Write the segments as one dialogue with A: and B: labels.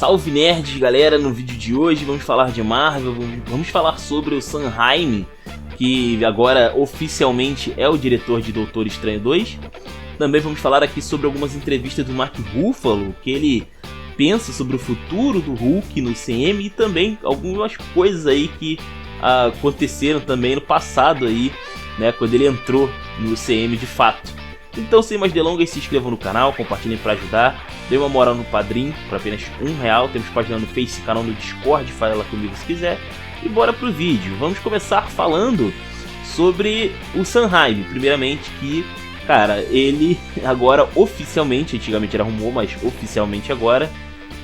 A: Salve nerds, galera! No vídeo de hoje vamos falar de Marvel, vamos falar sobre o Sam Raimi, que agora oficialmente é o diretor de Doutor Estranho 2. Também vamos falar aqui sobre algumas entrevistas do Mark Ruffalo, que ele pensa sobre o futuro do Hulk no CM, e também algumas coisas aí que aconteceram também no passado aí, né, quando ele entrou no CM de fato. Então, sem mais delongas, se inscrevam no canal, compartilhem para ajudar, dê uma moral no Padrim por apenas R$1, temos página no Face, canal no Discord, fala lá comigo se quiser, e bora pro vídeo. Vamos começar falando sobre o Sam Raimi, primeiramente, que, cara, ele agora oficialmente, antigamente era rumor, mas oficialmente agora,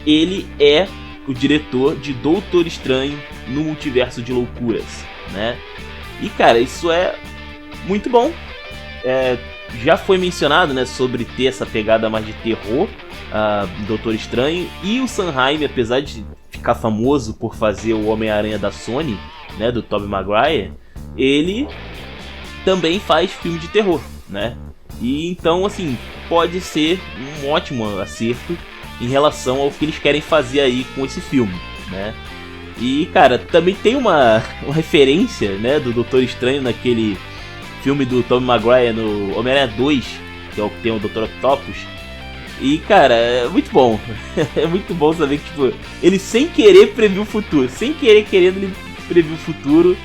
A: ele é o diretor de Doutor Estranho no Multiverso de Loucuras, né? E, cara, isso é muito bom. Já foi mencionado, né, sobre ter essa pegada mais de terror, Doutor Estranho, e o Sam Raimi, apesar de ficar famoso por fazer o Homem-Aranha da Sony, né, do Tobey Maguire, ele também faz filme de terror, né? E então, assim, pode ser um ótimo acerto em relação ao que eles querem fazer aí com esse filme, né? E, cara, também tem uma referência, né, do Doutor Estranho naquele filme do Tobey Maguire no Homem-Aranha 2, que é o que tem o Dr. Octopus. E, cara, é muito bom. É muito bom saber que, tipo, ele sem querer previu o futuro. Sem querer, querendo, ele previu o futuro.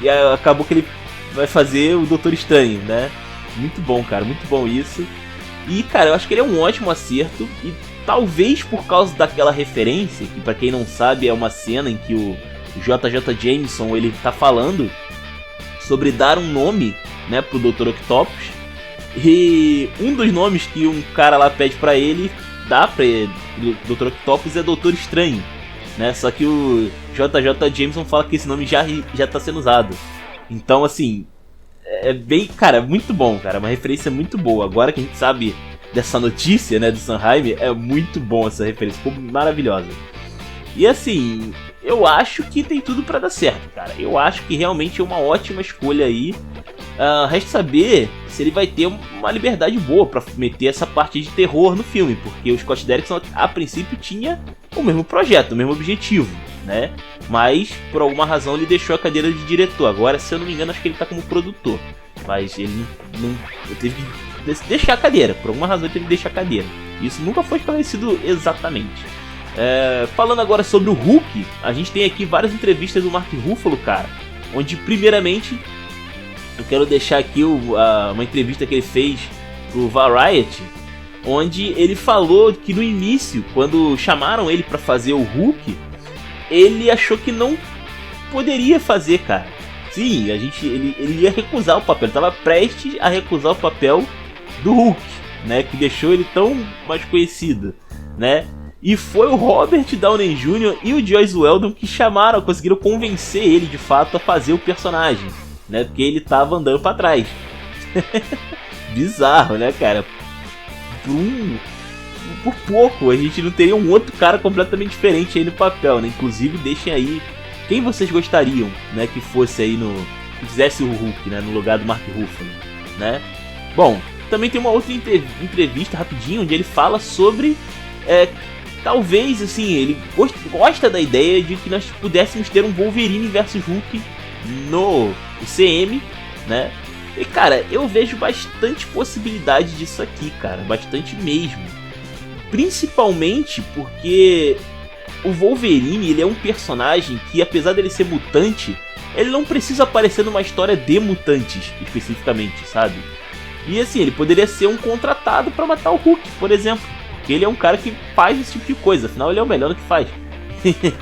A: E acabou que ele vai fazer o Doutor Estranho, né? Muito bom, cara. Muito bom isso. E, cara, eu acho que ele é um ótimo acerto. E talvez por causa daquela referência, que pra quem não sabe é uma cena em que o JJ Jameson, ele tá falando sobre dar um nome, né, pro Dr. Octopus, e um dos nomes que um cara lá pede pra ele, dá pra ele, o Dr. Octopus, é Doutor Estranho, né, só que o JJ Jameson fala que esse nome já tá sendo usado. Então, assim, é bem, cara, muito bom, cara, uma referência muito boa. Agora que a gente sabe dessa notícia, né, do Sam Raimi, é muito bom essa referência, ficou maravilhosa. E assim, eu acho que tem tudo pra dar certo, cara. Eu acho que realmente é uma ótima escolha aí. Resta saber se ele vai ter uma liberdade boa pra meter essa parte de terror no filme, porque o Scott Derrickson, a princípio, tinha o mesmo projeto, o mesmo objetivo, né? Mas, por alguma razão, ele deixou a cadeira de diretor. Agora, se eu não me engano, acho que ele tá como produtor. Mas ele não teve que deixar a cadeira. Por alguma razão, ele teve que deixar a cadeira. Isso nunca foi esclarecido exatamente. Falando agora sobre o Hulk, a gente tem aqui várias entrevistas do Mark Ruffalo, cara, onde primeiramente eu quero deixar aqui uma entrevista que ele fez pro Variety, onde ele falou que no início, quando chamaram ele pra fazer o Hulk, ele achou que não poderia fazer, cara. Sim, ele ia recusar o papel, ele tava prestes a recusar o papel do Hulk, né, que deixou ele tão mais conhecido, né? E foi o Robert Downey Jr. e o Joss Whedon que conseguiram convencer ele de fato a fazer o personagem, né? Porque ele tava andando pra trás. Bizarro, né, cara? Por pouco a gente não teria um outro cara completamente diferente aí no papel, né? Inclusive, deixem aí quem vocês gostariam, né, que fosse aí que fizesse o Hulk, né, no lugar do Mark Ruffalo, né? Bom, também tem uma outra entrevista rapidinho onde ele fala sobre talvez, assim, ele gosta da ideia de que nós pudéssemos ter um Wolverine versus Hulk no CM, né? E, cara, eu vejo bastante possibilidade disso aqui, cara, bastante mesmo. Principalmente porque o Wolverine, ele é um personagem que, apesar dele ser mutante, ele não precisa aparecer numa história de mutantes, especificamente, sabe? E, assim, ele poderia ser um contratado pra matar o Hulk, por exemplo. Porque ele é um cara que faz esse tipo de coisa, afinal ele é o melhor no que faz.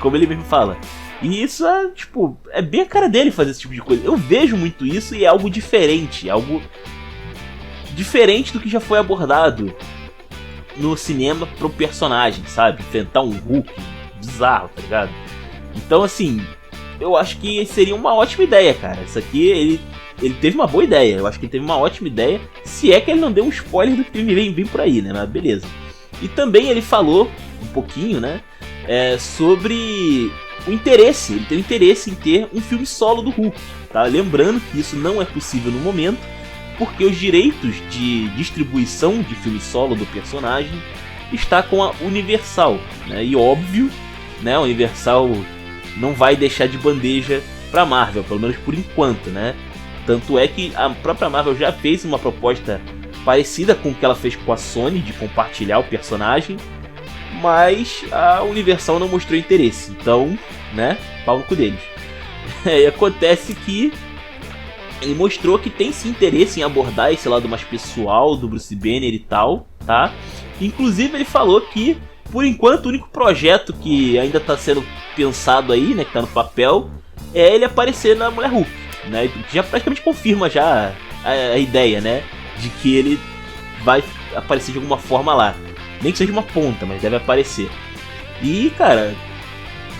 A: Como ele mesmo fala. E isso é, tipo, é bem a cara dele fazer esse tipo de coisa. Eu vejo muito isso e é algo diferente. Algo diferente do que já foi abordado no cinema pro personagem, sabe? Enfrentar um Hulk bizarro, tá ligado? Então, assim, eu acho que seria uma ótima ideia, cara. Isso aqui, ele teve uma boa ideia. Eu acho que ele teve uma ótima ideia. Se é que ele não deu um spoiler do que vem por aí, né? Mas beleza. E também ele falou um pouquinho, né, sobre o interesse. Ele tem interesse em ter um filme solo do Hulk, tá? Lembrando que isso não é possível no momento, porque os direitos de distribuição de filme solo do personagem está com a Universal, né? E óbvio, né, a Universal não vai deixar de bandeja para a Marvel, pelo menos por enquanto, né? Tanto é que a própria Marvel já fez uma proposta parecida com o que ela fez com a Sony, de compartilhar o personagem, mas a Universal não mostrou interesse, então, né, pau no cu deles. E acontece que ele mostrou que tem sim interesse em abordar esse lado mais pessoal do Bruce Banner e tal, tá? Inclusive ele falou que, por enquanto, o único projeto que ainda está sendo pensado aí, né, que tá no papel, é ele aparecer na Mulher Hulk, né? Já praticamente confirma já a ideia, né, de que ele vai aparecer de alguma forma lá. Nem que seja uma ponta, mas deve aparecer. E, cara,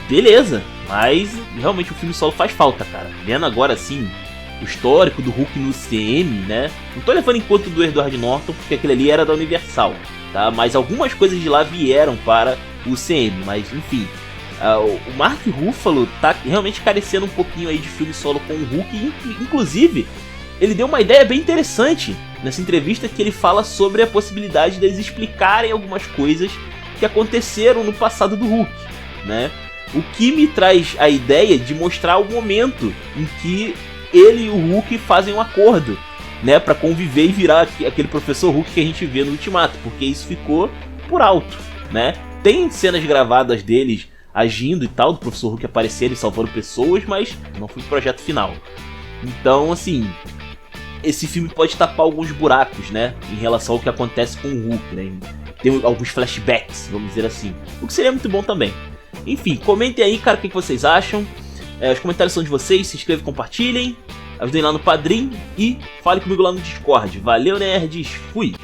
A: beleza, mas realmente o filme solo faz falta, cara. Vendo agora, assim, o histórico do Hulk no CM, né? Não tô levando em conta do Edward Norton, porque aquele ali era da Universal, tá? Mas algumas coisas de lá vieram para o CM, mas enfim. O Mark Ruffalo tá realmente carecendo um pouquinho aí de filme solo com o Hulk. Inclusive, ele deu uma ideia bem interessante nessa entrevista, que ele fala sobre a possibilidade deles explicarem algumas coisas que aconteceram no passado do Hulk, né? O que me traz a ideia de mostrar o momento em que ele e o Hulk fazem um acordo, né, para conviver e virar aquele professor Hulk que a gente vê no Ultimato, porque isso ficou por alto, né? Tem cenas gravadas deles agindo e tal, do professor Hulk aparecendo e salvando pessoas, mas não foi o projeto final. Então, assim, esse filme pode tapar alguns buracos, né, em relação ao que acontece com o Hulk, né? Tem alguns flashbacks, vamos dizer assim, o que seria muito bom também. Enfim, comentem aí, cara, o que vocês acham. Os comentários são de vocês, se inscrevam, compartilhem, ajudem lá no Padrim e fale comigo lá no Discord. Valeu, nerds, fui!